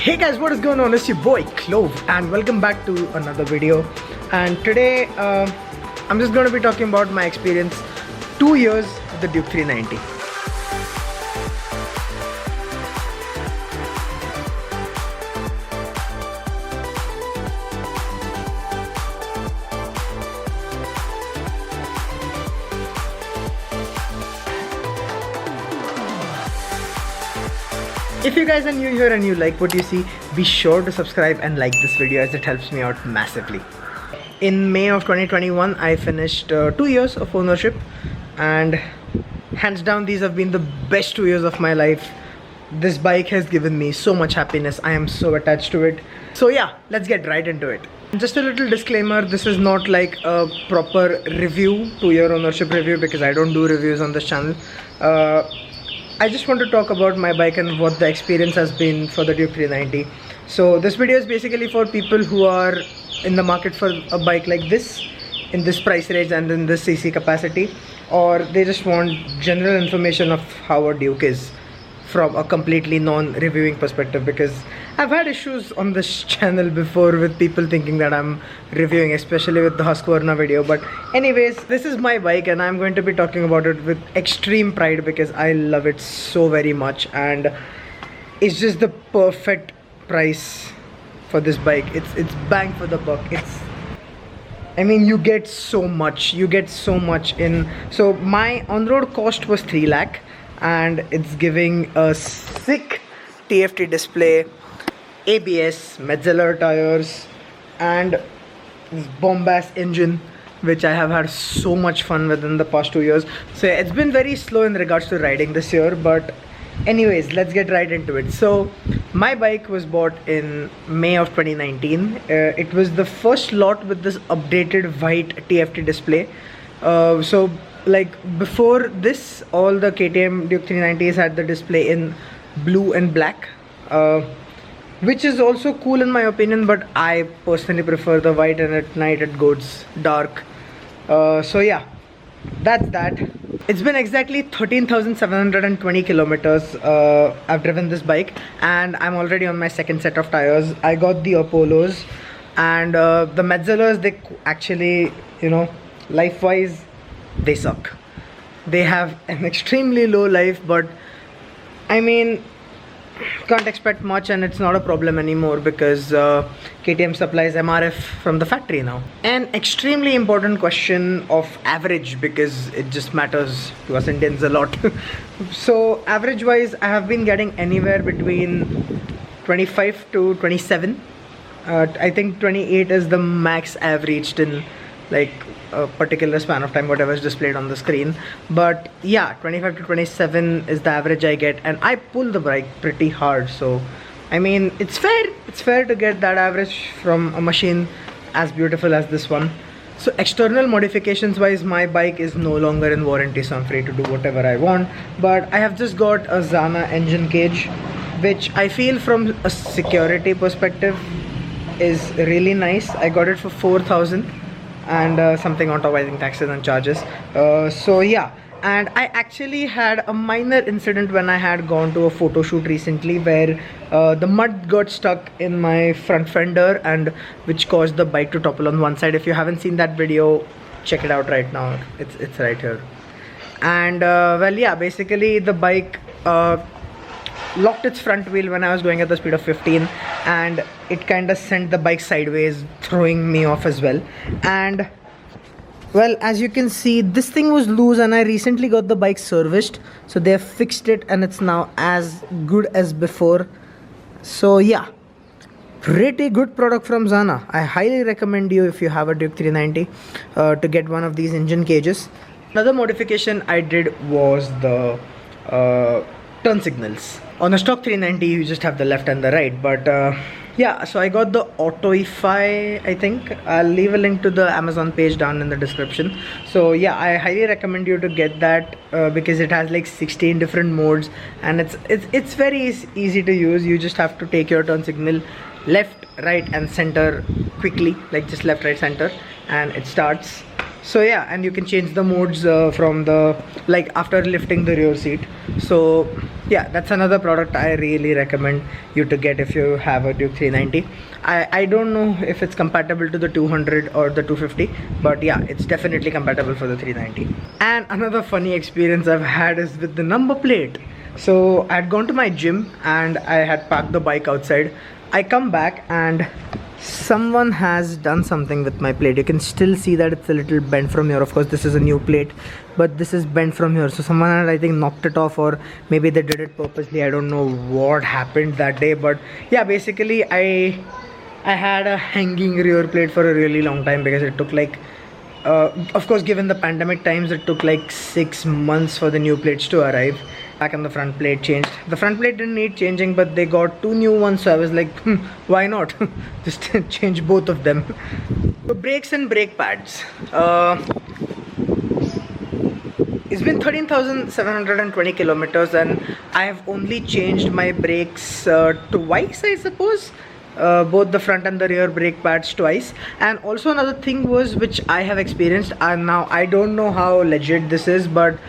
Hey guys, what is going on? It's your boy Clove and welcome back to another video. And today I'm just going to be talking about my experience 2 years with the Duke 390. If you guys are new here and you like what you see, be sure to subscribe and like this video as it helps me out massively. In May of 2021, I finished 2 years of ownership and hands down these have been the best 2 years of my life. This bike has given me so much happiness. I am so attached to it. So yeah, let's get right into it. Just a little disclaimer, this is not like a proper review, 2-year ownership review, because I don't do reviews on this channel. I just want to talk about my bike and what the experience has been for the Duke 390. So this video is basically for people who are in the market for a bike like this, in this price range and in this cc capacity, or they just want general information of how a Duke is from a completely non-reviewing perspective, because I've had issues on this channel before with people thinking that I'm reviewing, especially with the Husqvarna video. But anyways, this is my bike and I'm going to be talking about it with extreme pride because I love it so very much and it's just the perfect price for this bike. It's bang for the buck. I mean, you get so much in. So my on-road cost was 3 lakh and it's giving a sick TFT display, ABS, Metzeler tires and this bomb-ass engine, which I have had so much fun with in the past 2 years. So it's been very slow in regards to riding this year, but anyways, let's get right into it. So my bike was bought in May of 2019. It was the first lot with this updated white TFT display. So like before this, all the KTM Duke 390s had the display in blue and black, which is also cool in my opinion, but I personally prefer the white, and at night it goes dark. So yeah, that's that. It's been exactly 13,720 kilometers I've driven this bike, and I'm already on my second set of tires. I got the Apollos, and the Metzelers, they actually, you know, life-wise, they suck. They have an extremely low life, but I mean, can't expect much, and it's not a problem anymore because KTM supplies MRF from the factory now. An extremely important question of average, because it just matters to us Indians a lot. So average wise, I have been getting anywhere between 25 to 27. I think 28 is the max I've reached in like a particular span of time, whatever is displayed on the screen. But yeah, 25 to 27 is the average I get, and I pull the bike pretty hard. So I mean, it's fair to get that average from a machine as beautiful as this one. So external modifications wise, my bike is no longer in warranty, so I'm free to do whatever I want. But I have just got a Zana engine cage, which I feel from a security perspective is really nice. I got it for 4,000 and something on top, I think, taxes and charges. So yeah, and I actually had a minor incident when I had gone to a photo shoot recently where the mud got stuck in my front fender, and which caused the bike to topple on one side. If you haven't seen that video, check it out right now. It's right here. And well, yeah, basically the bike locked its front wheel when I was going at the speed of 15, and it kind of sent the bike sideways, throwing me off as well. And well, as you can see, this thing was loose, and I recently got the bike serviced, so they have fixed it and it's now as good as before. So yeah, pretty good product from Zana. I highly recommend you, if you have a Duke 390, to get one of these engine cages. Another modification I did was the turn signals. On a stock 390, you just have the left and the right, but yeah, so I got the Autofy, I think. I'll leave a link to the Amazon page down in the description. So yeah, I highly recommend you to get that because it has like 16 different modes, and it's very easy to use. You just have to take your turn signal left, right and center quickly, like just left, right, center, and it starts. So yeah, and you can change the modes from the, like, after lifting the rear seat. So yeah, that's another product I really recommend you to get if you have a Duke 390. I don't know if it's compatible to the 200 or the 250, but yeah, it's definitely compatible for the 390. And another funny experience I've had is with the number plate. So I had gone to my gym and I had parked the bike outside. I come back and someone has done something with my plate. You can still see that it's a little bent from here. Of course, this is a new plate, but this is bent from here. So someone had, I think, knocked it off, or maybe they did it purposely. I don't know what happened that day, but yeah, basically I had a hanging rear plate for a really long time because it took like of course, given the pandemic times, it took like 6 months for the new plates to arrive. Back and the front plate changed. The front plate didn't need changing, but they got 2 new ones, so I was like, why not? Just change both of them. So brakes and brake pads. It's been 13,720 kilometers and I have only changed my brakes twice, I suppose. Both the front and the rear brake pads twice. And also another thing was, which I have experienced, and now I don't know how legit this is, but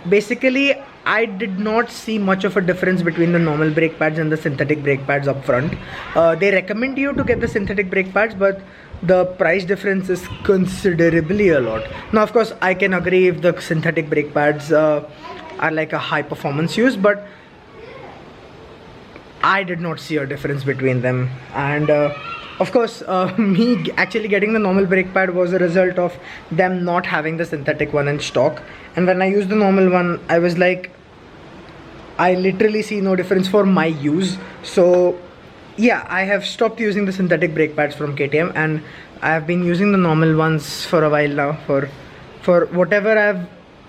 basically I did not see much of a difference between the normal brake pads and the synthetic brake pads up front. They recommend you to get the synthetic brake pads, but the price difference is considerably a lot. Now of course I can agree if the synthetic brake pads are like a high performance use, but I did not see a difference between them. And of course me actually getting the normal brake pad was a result of them not having the synthetic one in stock. And when I used the normal one, I was like, I literally see no difference for my use. So yeah, I have stopped using the synthetic brake pads from KTM and I have been using the normal ones for a while now. For whatever I've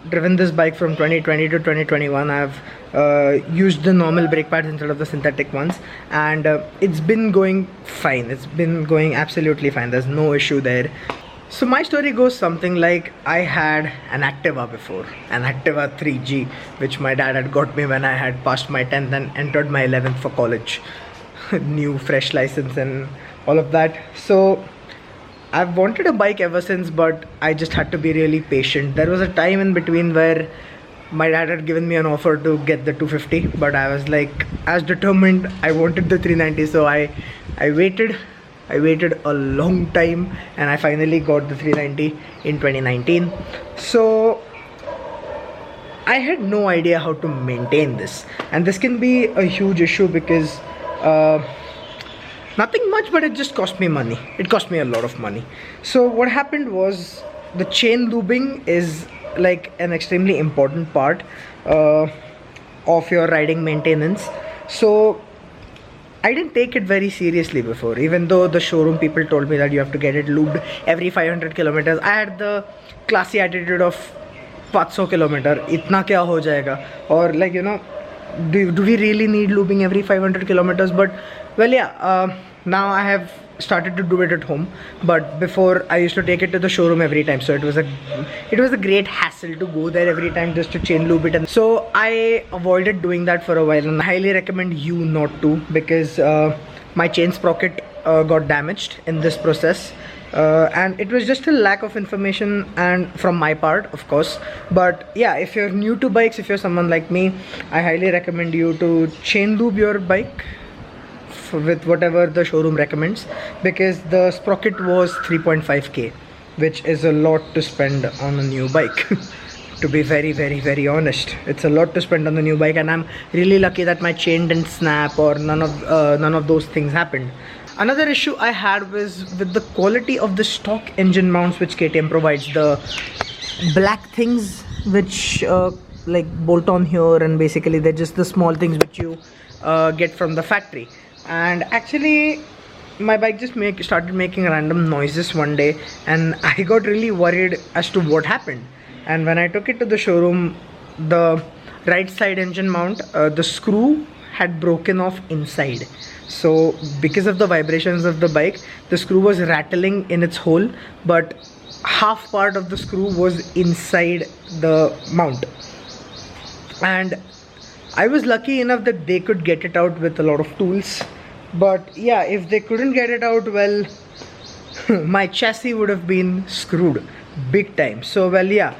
driven this bike from 2020 to 2021, I've used the normal brake pads instead of the synthetic ones, and it's been going fine. It's been going absolutely fine. There's no issue there. So my story goes something like, I had an Activa before, an Activa 3G, which my dad had got me when I had passed my 10th and entered my 11th for college. New fresh license and all of that. So I've wanted a bike ever since, but I just had to be really patient. There was a time in between where my dad had given me an offer to get the 250, but I was like as determined. I wanted the 390, so I waited a long time and I finally got the 390 in 2019. So I had no idea how to maintain this, and this can be a huge issue because nothing much, but it just cost me money. It cost me a lot of money. So what happened was, the chain lubing is like an extremely important part of your riding maintenance. So I didn't take it very seriously before, even though the showroom people told me that you have to get it lubed every 500 kilometers. I had the classy attitude of 500 kilometer, itna kya ho jayega, or like, you know, do we really need lubing every 500 kilometers? But well, yeah, now I have started to do it at home, but before I used to take it to the showroom every time, so it was a great hassle to go there every time just to chain lube it. And so I avoided doing that for a while, and I highly recommend you not to, because my chain sprocket got damaged in this process. And it was just a lack of information, and from my part, of course. But yeah, if you're new to bikes, if you're someone like me, I highly recommend you to chain lube your bike with whatever the showroom recommends, because the sprocket was 3.5k, which is a lot to spend on a new bike. To be very honest, it's a lot to spend on the new bike, and I'm really lucky that my chain didn't snap or none of those things happened. Another issue I had was with the quality of the stock engine mounts which KTM provides. The black things which like bolt on here, and basically they're just the small things which you get from the factory. And actually my bike just started making random noises one day, and I got really worried as to what happened. And when I took it to the showroom, the right side engine mount, the screw had broken off inside. So because of the vibrations of the bike, the screw was rattling in its hole, but half part of the screw was inside the mount. And I was lucky enough that they could get it out with a lot of tools. But yeah, if they couldn't get it out, well, my chassis would have been screwed big time. So well, yeah,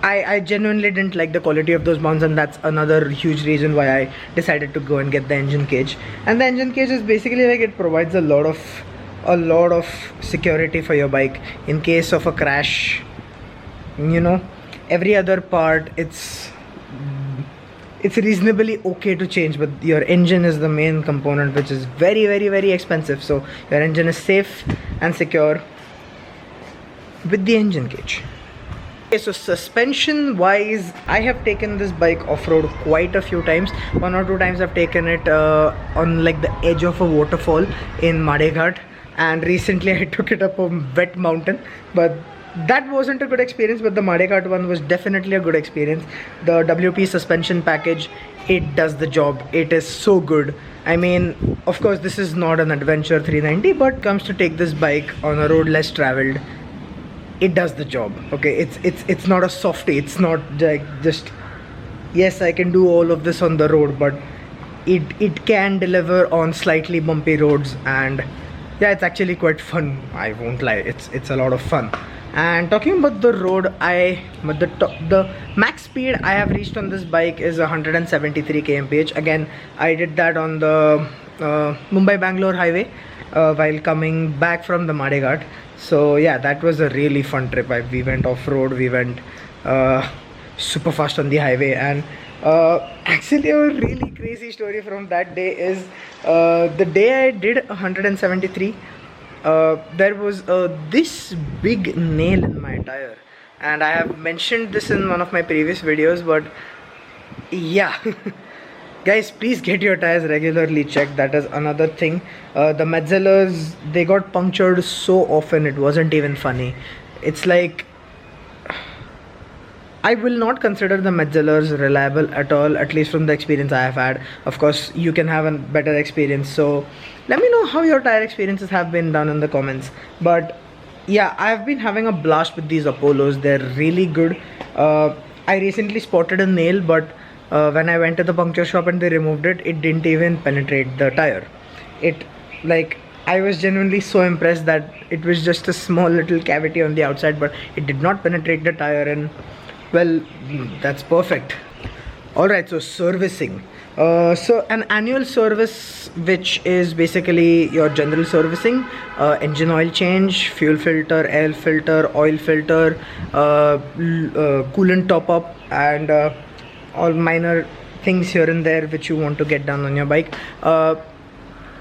I genuinely didn't like the quality of those mounts, and that's another huge reason why I decided to go and get the engine cage. And the engine cage is basically like, it provides a lot of security for your bike in case of a crash. You know, every other part it's reasonably okay to change, but your engine is the main component, which is very, very, very expensive. So your engine is safe and secure with the engine cage. Okay, so suspension wise, I have taken this bike off-road quite a few times. 1 or 2 times I've taken it on like the edge of a waterfall in Madeghat, and recently I took it up a wet mountain, but that wasn't a good experience. But the Madeghat one was definitely a good experience. The WP suspension package, it does the job. It is so good. I mean, of course this is not an Adventure 390, but comes to take this bike on a road less traveled, it does the job. Okay, it's not a softie. It's not like just, yes, I can do all of this on the road, but it can deliver on slightly bumpy roads. And yeah, it's actually quite fun, I won't lie. It's a lot of fun. And talking about the road, the max speed I have reached on this bike is 173 kmph. Again, I did that on the Mumbai-Bangalore highway while coming back from the Madeghat. So yeah, that was a really fun trip. We went off-road, we went super fast on the highway. And actually a really crazy story from that day is the day I did 173, there was this big nail in my tire, and I have mentioned this in one of my previous videos, but yeah. Guys, please get your tires regularly checked. That is another thing. The Metzelers, they got punctured so often, it wasn't even funny. It's like, I will not consider the Metzelers reliable at all, at least from the experience I have had. Of course, you can have a better experience. So let me know how your tire experiences have been done in the comments. But yeah, I've been having a blast with these Apollos. They're really good. I recently spotted a nail, but when I went to the puncture shop and they removed it, it didn't even penetrate the tire. I was genuinely so impressed that it was just a small little cavity on the outside, but it did not penetrate the tire, and well, that's perfect. Alright, so servicing. So an annual service, which is basically your general servicing, engine oil change, fuel filter, air filter, oil filter, coolant top up, and all minor things here and there which you want to get done on your bike.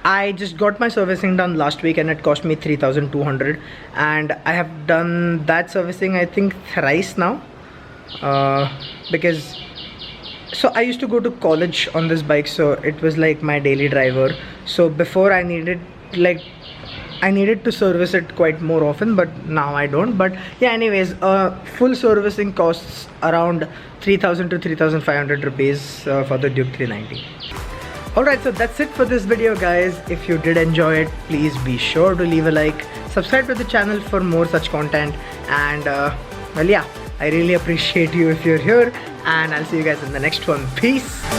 I just got my servicing done last week and it cost me 3,200, and I have done that servicing I think thrice now, because so I used to go to college on this bike, so it was like my daily driver. So before I needed to service it quite more often, but now I don't. But yeah, anyways, full servicing costs around 3,000 to 3,500 rupees for the Duke 390. Alright, so that's it for this video, guys. If you did enjoy it, please be sure to leave a like, subscribe to the channel for more such content, and well, yeah, I really appreciate you if you're here, and I'll see you guys in the next one. Peace.